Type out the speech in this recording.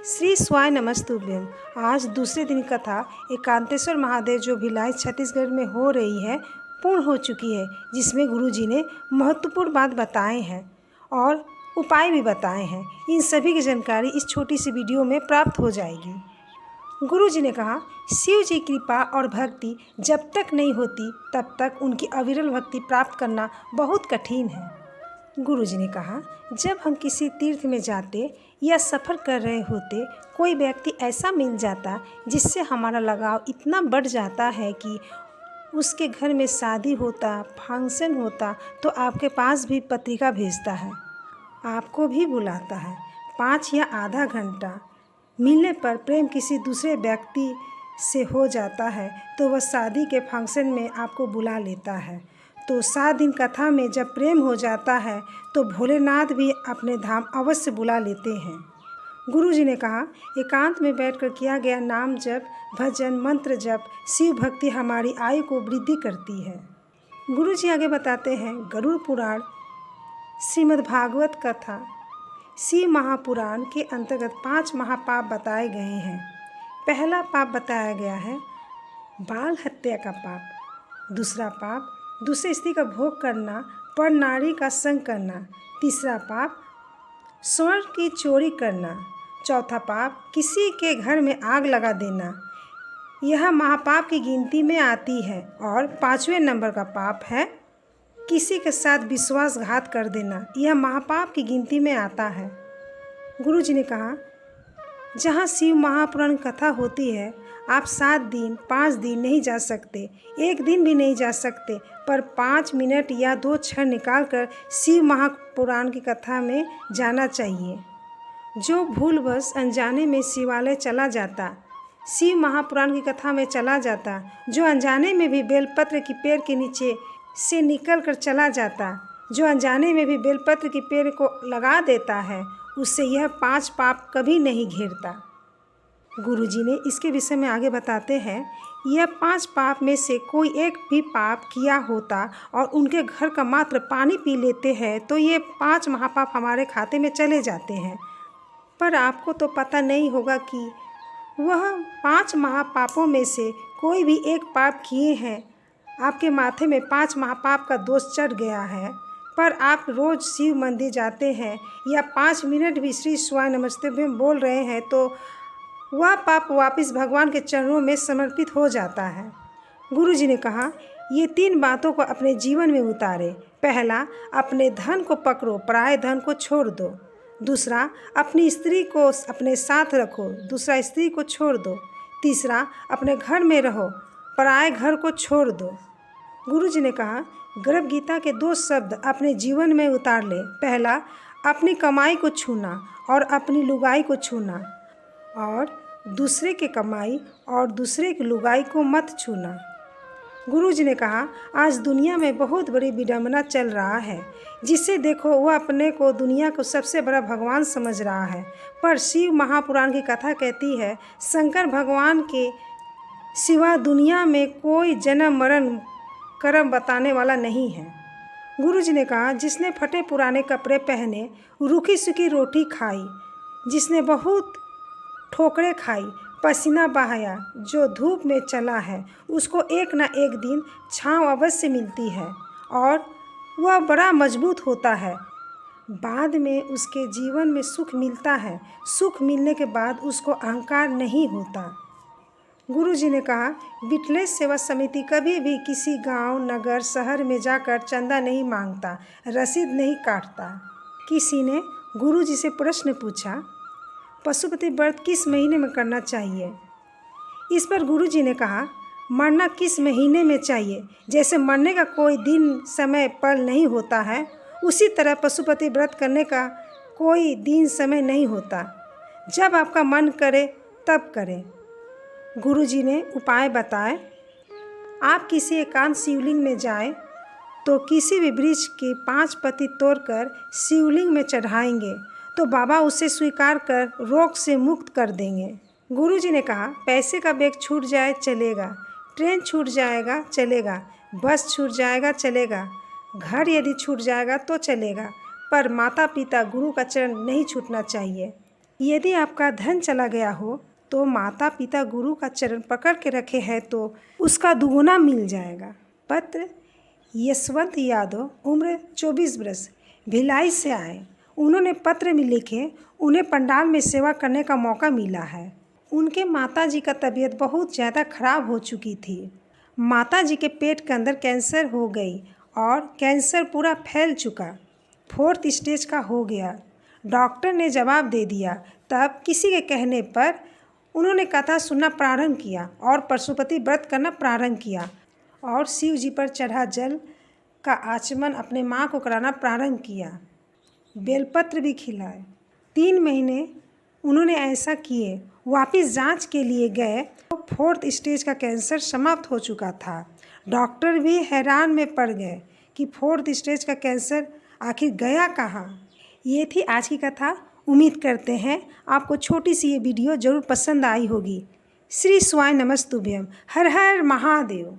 श्री स्वाय नमस्तुभ्यम। आज दूसरे दिन कथा एकांतेश्वर महादेव जो भिलाई छत्तीसगढ़ में हो रही है पूर्ण हो चुकी है, जिसमें गुरुजी ने महत्वपूर्ण बात बताए हैं और उपाय भी बताए हैं। इन सभी की जानकारी इस छोटी सी वीडियो में प्राप्त हो जाएगी। गुरुजी ने कहा, शिव जी कृपा और भक्ति जब तक नहीं होती तब तक उनकी अविरल भक्ति प्राप्त करना बहुत कठिन है। गुरुजी ने कहा, जब हम किसी तीर्थ में जाते या सफ़र कर रहे होते, कोई व्यक्ति ऐसा मिल जाता जिससे हमारा लगाव इतना बढ़ जाता है कि उसके घर में शादी होता, फंक्शन होता, तो आपके पास भी पत्रिका भेजता है, आपको भी बुलाता है। 5 या आधा घंटा मिलने पर प्रेम किसी दूसरे व्यक्ति से हो जाता है तो वह शादी के फंक्शन में आपको बुला लेता है। तो 7 दिन कथा में जब प्रेम हो जाता है तो भोलेनाथ भी अपने धाम अवश्य बुला लेते हैं। गुरुजी ने कहा, एकांत में बैठकर किया गया नाम जप, भजन, मंत्र जप, शिव भक्ति हमारी आयु को वृद्धि करती है। गुरुजी आगे बताते हैं, गरुड़ पुराण, श्रीमद् भागवत कथा, शिव महापुराण के अंतर्गत 5 महापाप बताए गए हैं। पहला पाप बताया गया है बाल हत्या का पाप। दूसरा पाप दूसरे स्त्री का भोग करना, पर नारी का संग करना। तीसरा पाप स्वर्ण की चोरी करना। चौथा पाप किसी के घर में आग लगा देना, यह महापाप की गिनती में आती है। और 5वें नंबर का पाप है किसी के साथ विश्वासघात कर देना, यह महापाप की गिनती में आता है। गुरुजी ने कहा, जहाँ शिव महापुराण कथा होती है, आप 7 दिन 5 दिन नहीं जा सकते, 1 दिन भी नहीं जा सकते, पर 5 मिनट या 2 क्षण निकाल कर शिव महापुराण की कथा में जाना चाहिए। जो भूलवश अनजाने में शिवालय चला जाता, शिव महापुराण की कथा में चला जाता, जो अनजाने में भी बेलपत्र की पेड़ के नीचे से निकल कर चला जाता, जो अनजाने में भी बेलपत्र की पेड़ को लगा देता है, उससे यह 5 पाप कभी नहीं घेरता। गुरुजी ने इसके विषय में आगे बताते हैं, यह 5 पाप में से कोई एक भी पाप किया होता और उनके घर का मात्र पानी पी लेते हैं तो ये 5 महापाप हमारे खाते में चले जाते हैं। पर आपको तो पता नहीं होगा कि वह 5 महापापों में से कोई भी एक पाप किए हैं। आपके माथे में 5 महापाप का दोष चढ़ गया है, पर आप रोज़ शिव मंदिर जाते हैं या 5 मिनट भी श्री स्वाय नमस्ते में बोल रहे हैं तो वह पाप वापस भगवान के चरणों में समर्पित हो जाता है। गुरुजी ने कहा, ये 3 बातों को अपने जीवन में उतारे। पहला, अपने धन को पकड़ो, पराये धन को छोड़ दो। दूसरा, अपनी स्त्री को अपने साथ रखो, दूसरा स्त्री को छोड़ दो। तीसरा, अपने घर में रहो, पराये घर को छोड़ दो। गुरुजी ने कहा, गर्भ गीता के 2 शब्द अपने जीवन में उतार ले। पहला, अपनी कमाई को छूना और अपनी लुगाई को छूना, और दूसरे की कमाई और दूसरे की लुगाई को मत छूना। गुरुजी ने कहा, आज दुनिया में बहुत बड़ी विडंबना चल रहा है, जिसे देखो वह अपने को दुनिया को सबसे बड़ा भगवान समझ रहा है। पर शिव महापुराण की कथा कहती है, शंकर भगवान के सिवा दुनिया में कोई जन्म मरण कर्म बताने वाला नहीं है। गुरुजी ने कहा, जिसने फटे पुराने कपड़े पहने, रूखी सूखी रोटी खाई, जिसने बहुत ठोकरें खाई, पसीना बहाया, जो धूप में चला है, उसको एक न एक दिन छांव अवश्य मिलती है और वह बड़ा मजबूत होता है। बाद में उसके जीवन में सुख मिलता है। सुख मिलने के बाद उसको अहंकार नहीं होता। गुरुजी ने कहा, बिटलेश सेवा समिति कभी भी किसी गांव, नगर, शहर में जाकर चंदा नहीं मांगता, रसीद नहीं काटता। किसी ने गुरुजी से प्रश्न पूछा, पशुपति व्रत किस महीने में करना चाहिए? इस पर गुरुजी ने कहा, मरना किस महीने में चाहिए? जैसे मरने का कोई दिन, समय, पल नहीं होता है, उसी तरह पशुपति व्रत करने का कोई दिन, समय नहीं होता। जब आपका मन करे तब करें। गुरुजी ने उपाय बताए। आप किसी एकांत शिवलिंग में जाएं तो किसी भी वृक्ष की 5 पत्ती तोड़कर शिवलिंग में चढ़ाएंगे तो बाबा उसे स्वीकार कर रोग से मुक्त कर देंगे। गुरुजी ने कहा, पैसे का बैग छूट जाए चलेगा, ट्रेन छूट जाएगा चलेगा, बस छूट जाएगा चलेगा, घर यदि छूट जाएगा तो चलेगा, पर माता पिता गुरु का चरण नहीं छूटना चाहिए। यदि आपका धन चला गया हो तो माता पिता गुरु का चरण पकड़ के रखे हैं तो उसका दुगुना मिल जाएगा। पत्र यशवंत यादव, उम्र 24 वर्ष, भिलाई से आए। उन्होंने पत्र में लिखे उन्हें पंडाल में सेवा करने का मौका मिला है। उनके माताजी का तबीयत बहुत ज़्यादा खराब हो चुकी थी। माताजी के पेट के अंदर कैंसर हो गई और कैंसर पूरा फैल चुका, 4th स्टेज का हो गया। डॉक्टर ने जवाब दे दिया। तब किसी के कहने पर उन्होंने कथा सुनना प्रारंभ किया और पशुपति व्रत करना प्रारंभ किया और शिव जी पर चढ़ा जल का आचमन अपने माँ को कराना प्रारंभ किया। बेलपत्र भी खिलाए। 3 महीने उन्होंने ऐसा किए। वापस जांच के लिए गए तो 4th स्टेज का कैंसर समाप्त हो चुका था। डॉक्टर भी हैरान में पड़ गए कि 4th स्टेज का कैंसर आखिर गया कहाँ। ये थी आज की कथा। उम्मीद करते हैं आपको छोटी सी ये वीडियो ज़रूर पसंद आई होगी। श्री स्वाय नमस्तुभ्यम। हर हर महादेव।